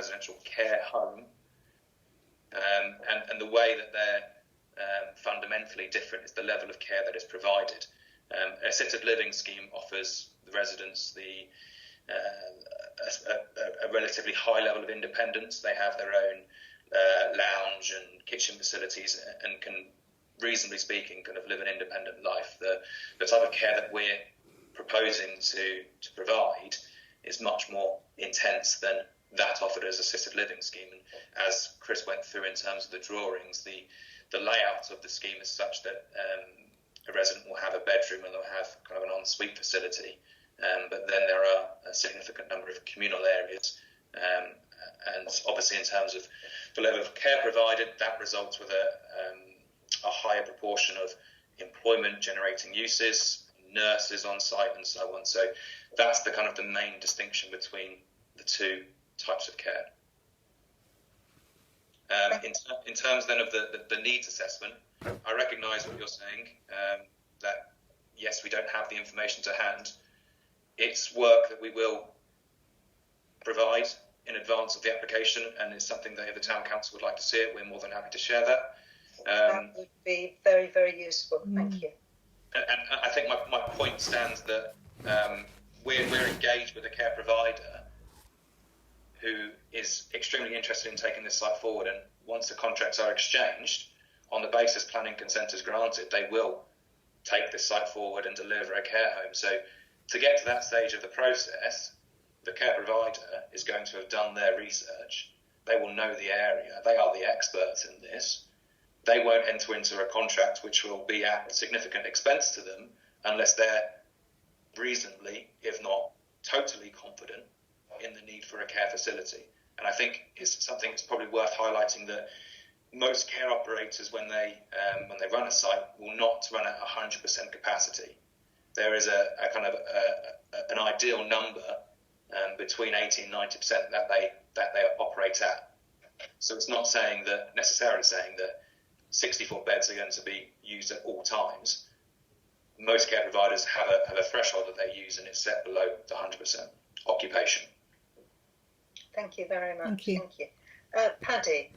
residential care home, and the way that they're fundamentally different is the level of care that is provided. Assisted living scheme offers the residents a relatively high level of independence. They have their own lounge and kitchen facilities and can, reasonably speaking, kind of live an independent life. The type of care that we're proposing to provide is much more intense than that offered as assisted living scheme. And as Chris went through in terms of the drawings, the layout of the scheme is such that a resident will have a bedroom and they'll have kind of an ensuite facility, but then there are a significant number of communal areas, and obviously in terms of the level of care provided, that results with a higher proportion of employment generating uses, nurses on site and so on. So that's the kind of the main distinction between the two types of care. In terms then of the needs assessment, I recognise what you're saying, that yes, we don't have the information to hand. It's work that we will provide in advance of the application, and it's something that if the Town Council would like to see it, we're more than happy to share that. That would be very, very useful. Thank you. And I think my point stands that we're engaged with a care provider who is extremely interested in taking this site forward, and once the contracts are exchanged, on the basis planning consent is granted, they will take this site forward and deliver a care home. So to get to that stage of the process, the care provider is going to have done their research. They will know the area. They are the experts in this. They won't enter into a contract which will be at significant expense to them unless they're reasonably, if not totally confident in the need for a care facility. And I think it's something that's probably worth highlighting, that most care operators, when they run a site, will not run at 100% capacity. There is a kind of an ideal number between 80 and 90% that they operate at. So it's not necessarily saying that 64 beds are going to be used at all times. Most care providers have a threshold that they use, and it's set below the 100% occupation. Thank you very much. Thank you. Thank you. Paddy.